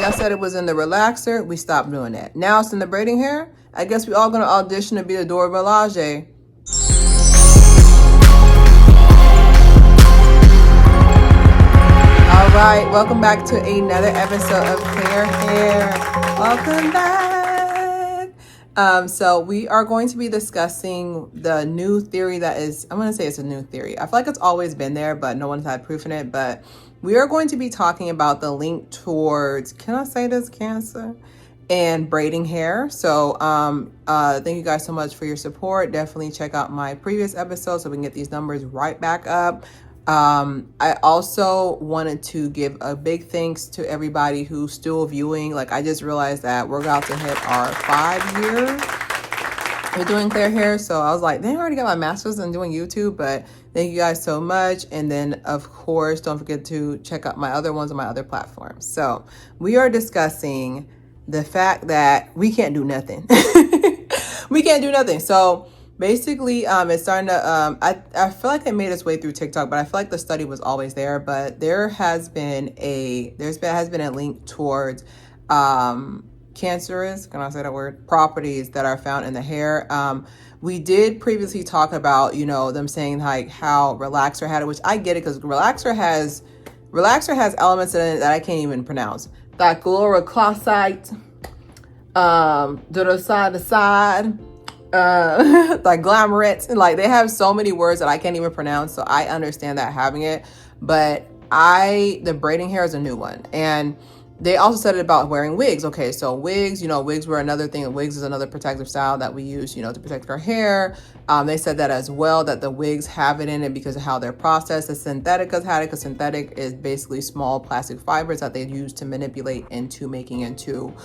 y'all said it was in the relaxer, we stopped doing that. Now it's in the braiding hair. I guess we all gonna audition to be the Dora Milaje. All right, welcome back to another episode of Clear Hair. Welcome back. So we are going to be discussing the new theory that is, I'm going to say it's a new theory. I feel like it's always been there, but no one's had proof in it. But we are going to be talking about the link towards, can I say this, cancer and braiding hair. So thank you guys so much for your support. Definitely check out my previous episodes so we can get these numbers right back up. I also wanted to give a big thanks to everybody who's still viewing. Like, I just realized that we're about to hit our 5 years with doing Clear Hair. So I was like, they already got my master's in doing YouTube, but thank you guys so much. And then of course, don't forget to check out my other ones on my other platforms. So we are discussing the fact that we can't do nothing. We can't do nothing. So basically, it's starting to, I feel like it made its way through TikTok, but I feel like the study was always there. But there has been a link towards cancerous, can I say that word, properties that are found in the hair. We did previously talk about, them saying like how relaxer had it, which I get it because relaxer has elements in it that I can't even pronounce. Like chloroclosite, side, like glamourette, like they have so many words that I can't even pronounce, so I understand that having it. But the braiding hair is a new one, and they also said it about wearing wigs. Okay, so wigs, wigs were another thing. Wigs is another protective style that we use, to protect our hair. They said that as well, that the wigs have it in it because of how they're processed. The synthetic had it because synthetic is basically small plastic fibers that they use to manipulate into making into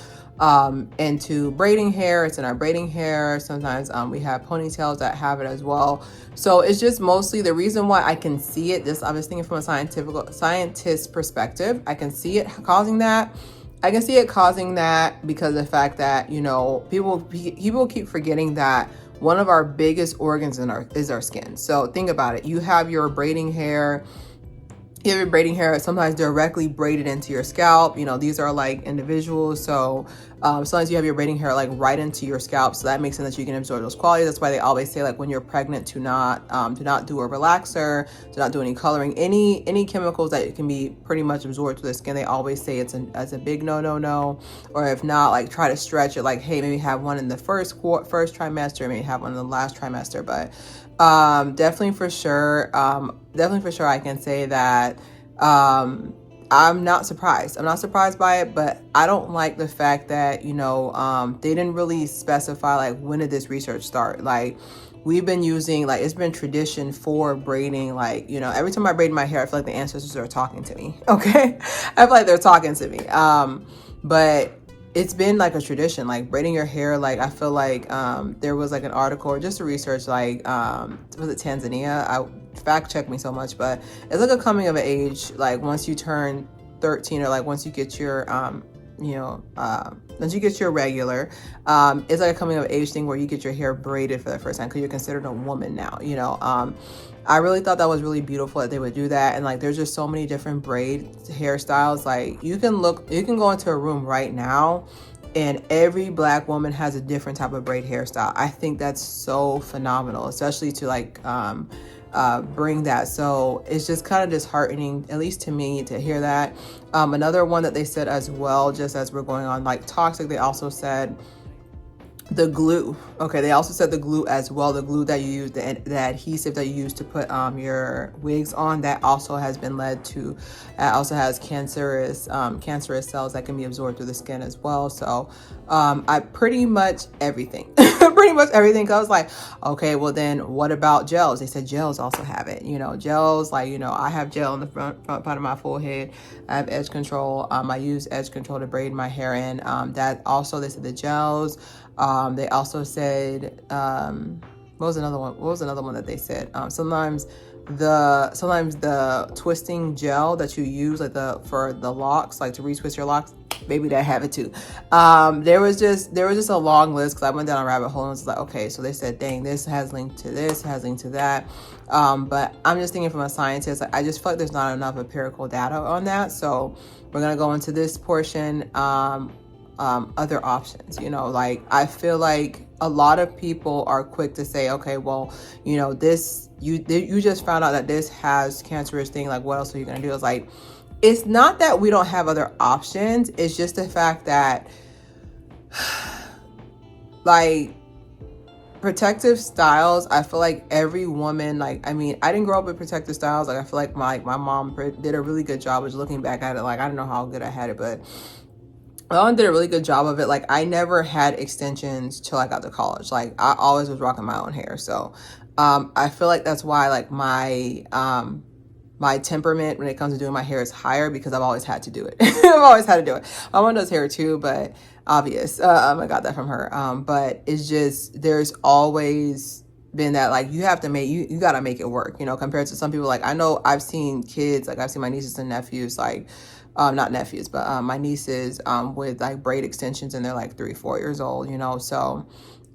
braiding hair. It's in our braiding hair. Sometimes we have ponytails that have it as well. So it's just mostly the reason why I can see it. I was thinking from a scientist perspective, I can see it causing that. I can see it causing that because of the fact that, people keep forgetting that one of our biggest organs is our skin. So think about it. You have your braiding hair. You have your braiding hair sometimes directly braided into your scalp. These are like individuals. So sometimes you have your braiding hair like right into your scalp. So that makes sense that you can absorb those qualities. That's why they always say like when you're pregnant to not do a relaxer, to not do any coloring, any chemicals that can be pretty much absorbed through the skin. They always say it's a big no. Or if not, like try to stretch it. Like, hey, maybe have one in the first trimester, maybe have one in the last trimester. But definitely for sure I can say that I'm not surprised. I'm not surprised by it, but I don't like the fact that, they didn't really specify like when did this research start. Like we've been using, like it's been tradition for braiding, like, every time I braid my hair, I feel like the ancestors are talking to me. Okay. I feel like they're talking to me. But it's been like a tradition, like braiding your hair. Like I feel like there was like an article or just a research, like was it Tanzania? Fact check me so much, but it's like a coming of age. Like once you turn 13, or like once you get your once you get your regular, it's like a coming of age thing where you get your hair braided for the first time because you're considered a woman now. I really thought that was really beautiful that they would do that. And like there's just so many different braid hairstyles. Like you can go into a room right now and every Black woman has a different type of braid hairstyle. I think that's so phenomenal, especially to like bring that. So it's just kind of disheartening, at least to me, to hear that. Another one that they said as well, just as we're going on like toxic, they also said the glue. Okay, they also said the glue as well. The glue that you use, the adhesive that you use to put your wigs on, that also has been led to, also has cancerous cells that can be absorbed through the skin as well. So I pretty much everything. Cause I was like, okay, well then what about gels? They said gels also have it. Gels, like, I have gel in the front part of my forehead. I have edge control. I use edge control to braid my hair in. That also, they said the gels. They also said, what was another one that they said? Sometimes the twisting gel that you use, like for the locks, like to retwist your locks, maybe that have it too. There was just a long list, because I went down a rabbit hole and was like, okay, so they said, dang, this has linked to this, has linked to that. But I'm just thinking from a scientist, I just feel like there's not enough empirical data on that. So we're gonna go into this portion. Other options, like I feel like a lot of people are quick to say, okay, well, this, you just found out that this has cancerous thing, like what else are you gonna do? It's like, it's not that we don't have other options, it's just the fact that like protective styles, I feel like every woman, like, I mean, I didn't grow up with protective styles. Like I feel like my mom did a really good job of looking back at it. Like I don't know how good I had it, but my mom did a really good job of it. Like I never had extensions till I got to college. Like I always was rocking my own hair. So I feel like that's why like my temperament when it comes to doing my hair is higher, because I've always had to do it. I've always had to do it. My mom does hair too, but obvious. I got that from her. But it's just, there's always been that, like, you have to make, you got to make it work, compared to some people. Like I know I've seen kids, like I've seen my nieces and nephews, like, not nephews, but my nieces with like braid extensions, and they're like 3-4 years old, so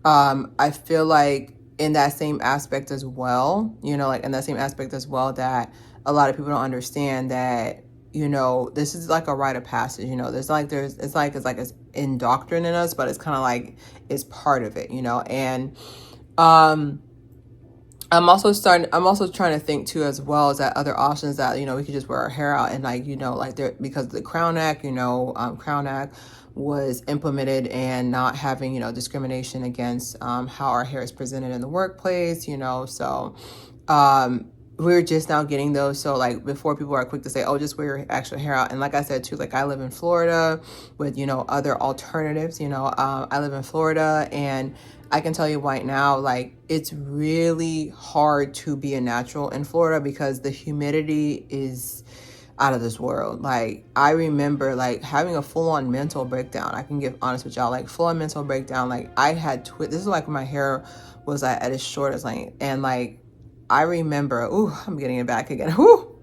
I feel like in that same aspect as well, that a lot of people don't understand that, this is like a rite of passage, it's indoctrinated in us, but it's kind of like, it's part of it, and I'm also trying to think too, as well, as that other options that, we could just wear our hair out, and like, like there, because of the Crown Act, Crown Act was implemented, and not having, discrimination against how our hair is presented in the workplace, so we're just now getting those. So like before, people are quick to say, oh, just wear your actual hair out. And like I said too, like I live in Florida with, other alternatives, I live in Florida, and I can tell you right now, like it's really hard to be a natural in Florida, because the humidity is out of this world. Like I remember like having a full-on mental breakdown. I can get honest with y'all, like full-on mental breakdown. Like I had this is like when my hair was at its shortest length, and like I remember, ooh, I'm getting it back again. Ooh,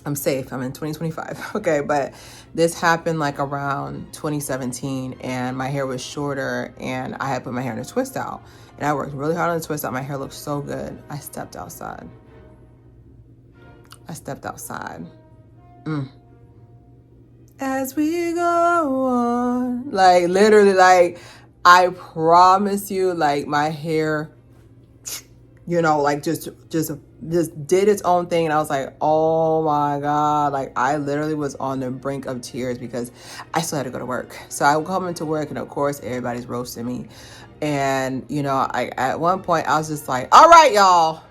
I'm safe. I'm in 2025. Okay. But this happened like around 2017, and my hair was shorter, and I had put my hair in a twist out, and I worked really hard on the twist out. My hair looked so good. I stepped outside. As we go on, like literally, like I promise you, like my hair, like just did its own thing. And I was like, oh my God, like I literally was on the brink of tears, because I still had to go to work. So I would come into work, and of course everybody's roasting me. And, I at one point I was just like, all right, y'all,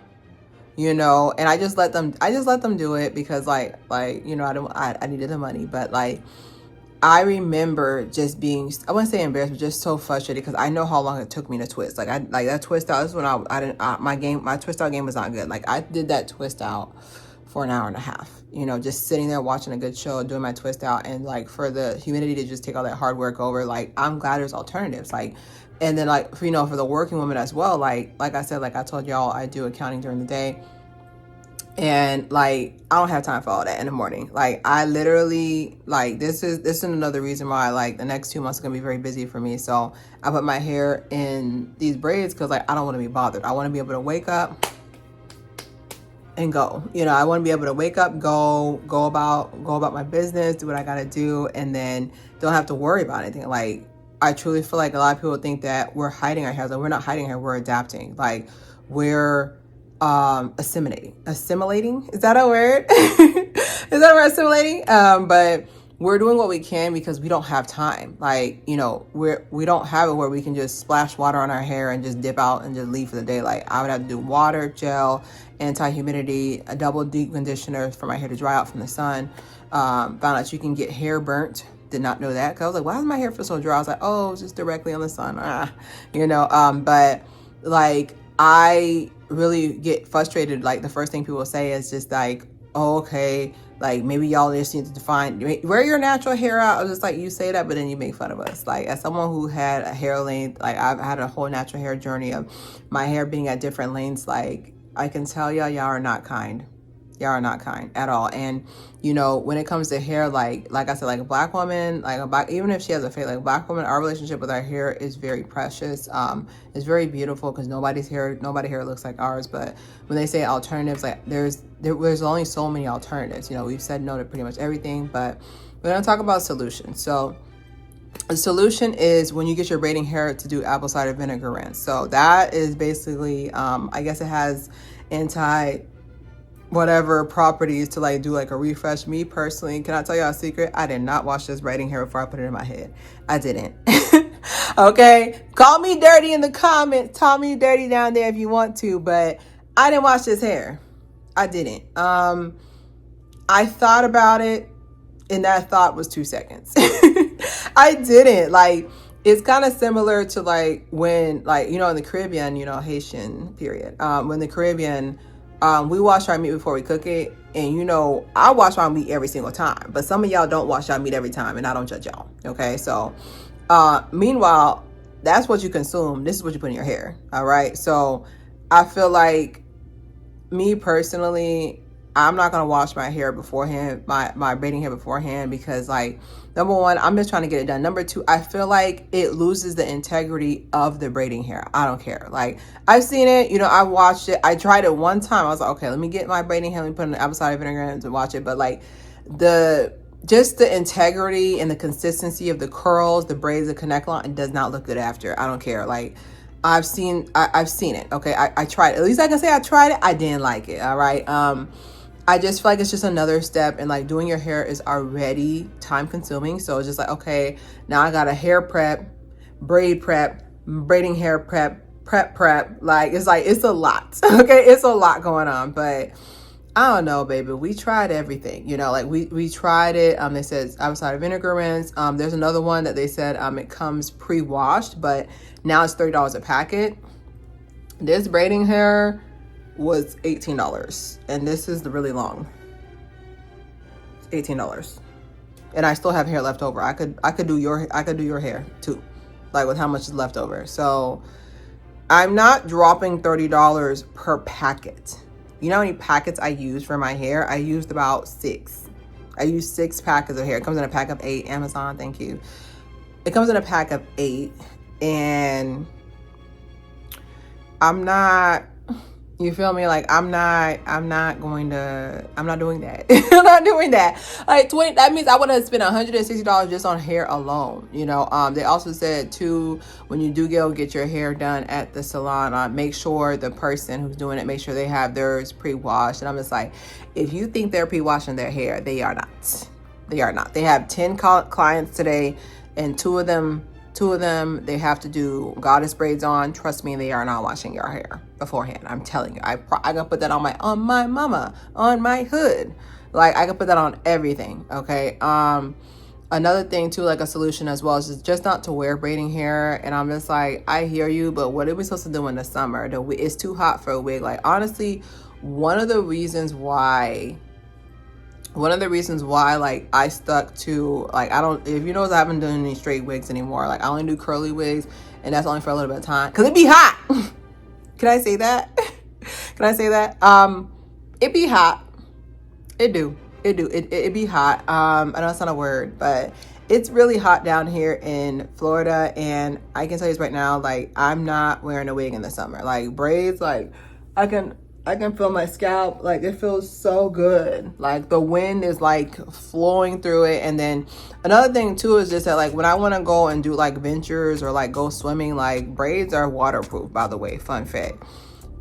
and I just let them do it, because like, I needed the money. But like, I remember just being, I wouldn't say embarrassed, but just so frustrated, because I know how long it took me to twist. Like that twist out, this is when I didn't, my twist out game was not good. Like I did that twist out for an hour and a half, just sitting there watching a good show, doing my twist out. And like for the humidity to just take all that hard work over, like I'm glad there's alternatives. Like, and then like, for the working woman as well, like I said, like I told y'all, I do accounting during the day. And like, I don't have time for all that in the morning. Like I literally, like this is another reason why like the next 2 months are gonna be very busy for me. So I put my hair in these braids, because like I don't want to be bothered. I want to be able to wake up and go. I want to be able to wake up, go about my business, do what I gotta do, and then don't have to worry about anything. Like I truly feel like a lot of people think that we're hiding our hair. Like we're not hiding our hair, we're adapting. Like we're assimilating, is that a word? Is that a word, assimilating? But we're doing what we can, because we don't have time. Like, we don't have it where we can just splash water on our hair and just dip out and just leave for the day. Like I would have to do water, gel, anti-humidity, a double deep conditioner for my hair to dry out from the sun. Found out you can get hair burnt. Did not know that, because I was like, why does my hair feel so dry? I was like, oh, it's just directly on the sun. But like I really get frustrated. Like the first thing people say is just like, oh, okay, like maybe y'all just need to define, wear your natural hair out. I was just like, you say that, but then you make fun of us. Like as someone who had a hair length, like I've had a whole natural hair journey of my hair being at different lengths. Like I can tell y'all are not kind. They are not kind at all. And you know, when it comes to hair, like I said, like a black woman, like a black, even if she has a fade, like a black woman, our relationship with our hair is very precious. It's very beautiful because nobody hair looks like ours. But when they say alternatives, like there's only so many alternatives. You know, we've said no to pretty much everything, but we're gonna talk about solutions. So a solution is when you get your braiding hair to do apple cider vinegar rinse. So that is basically, I guess it has anti whatever properties to like do like a refresh. Me personally, can I tell y'all a secret? I did not wash this braiding hair before I put it in my head. I didn't. Okay, call me dirty in the comments. Call me dirty down there if you want to, but I didn't wash this hair. I didn't. I thought about it, and that thought was 2 seconds. I didn't. Like, it's kind of similar to like when, like, you know, in the Caribbean, you know, Haitian period, when the Caribbean, we wash our meat before we cook it. And you know, I wash my meat every single time, but some of y'all don't wash your meat every time, and I don't judge y'all. Okay, so meanwhile, that's what you consume. This is what you put in your hair. All right, so I feel like, me personally, I'm not gonna wash my hair beforehand, my braiding hair beforehand, because like, number one, I'm just trying to get it done. Number two, I feel like it loses the integrity of the braiding hair. I don't care. Like, I've seen it, you know, I watched it. I tried it one time. I was like, okay, let me get my braiding hair, let me put in the apple cider vinegar to watch it. But like, just the integrity and the consistency of the curls, the braids, the connect line, it does not look good after. I don't care. Like, I've seen it. Okay, I tried it. At least I can say I tried it. I didn't like it. All right. I just feel like it's just another step, and like doing your hair is already time consuming. So it's just like, okay, now I got a hair prep, braid prep, braiding hair prep. Like, it's a lot. Okay, it's a lot going on, but I don't know, baby. We tried everything, you know, like we tried it. They said apple cider vinegar rinse. There's another one that they said it comes pre-washed, but now it's $30 a packet. This braiding hair was $18, and this is the really long. It's $18, and I still have hair left over. I could do your hair too, like with how much is left over. So I'm not dropping $30 per packet. You know how many packets I used for my hair? I used about 6. I used 6 packets of hair. It comes in a pack of 8. Amazon, thank you. It comes in a pack of 8, and I'm not, you feel me? Like, I'm not doing that. I'm not doing that. Like, that means I would have spent $160 just on hair alone. You know, they also said too, when you do get your hair done at the salon, make sure the person who's doing it, make sure they have theirs pre-washed. And I'm just like, if you think they're pre-washing their hair, they are not. They are not. They have 10 clients today, and two of them, they have to do goddess braids on. Trust me, they are not washing your hair beforehand. I'm telling you, I can put that on my mama, on my hood. Like, I can put that on everything. Okay. Another thing too, like a solution as well, is just not to wear braiding hair. And I'm just like, I hear you, but what are we supposed to do in the summer? It's too hot for a wig. Like, honestly, one of the reasons why like I stuck to, like, if you notice, I haven't done any straight wigs anymore. Like, I only do curly wigs, and that's only for a little bit of time because it be hot. Can I say that? Can I say that? It be hot. It be hot. I know it's not a word, but it's really hot down here in Florida, and I can tell you this right now, like, I'm not wearing a wig in the summer. Like, braids, like, I can feel my scalp. Like, it feels so good. Like, the wind is like flowing through it. And then another thing too is just that, like, when I want to go and do like ventures or like go swimming, like, braids are waterproof, by the way, fun fact.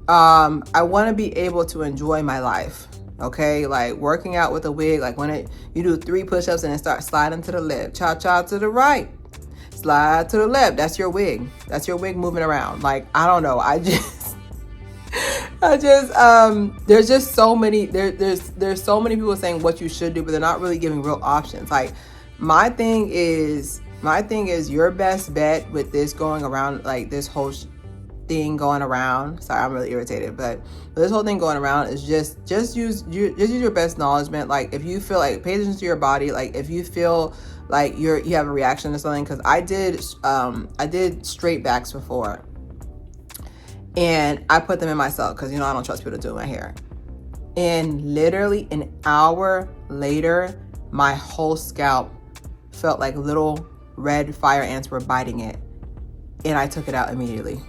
I want to be able to enjoy my life. Okay, like working out with a wig, like when you do 3 push-ups and then start sliding to the left, cha-cha to the right, slide to the left. That's your wig. That's your wig moving around. Like, I don't know. There's just so many, there's so many people saying what you should do, but they're not really giving real options. Like, my thing is your best bet with this going around, like this whole thing going around. Sorry, I'm really irritated, but this whole thing going around is just use your best acknowledgement. Like, if you feel like, pay attention to your body. Like, if you feel like you have a reaction to something, because I did straight backs before. And I put them in myself because, you know, I don't trust people to do my hair. And literally an hour later, my whole scalp felt like little red fire ants were biting it. And I took it out immediately.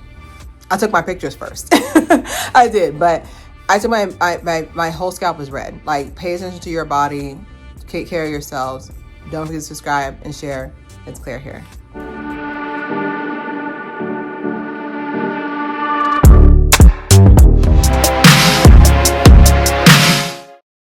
I took my pictures first. I did, but I took my whole scalp was red. Like, pay attention to your body, take care of yourselves. Don't forget to subscribe and share. It's Claire here.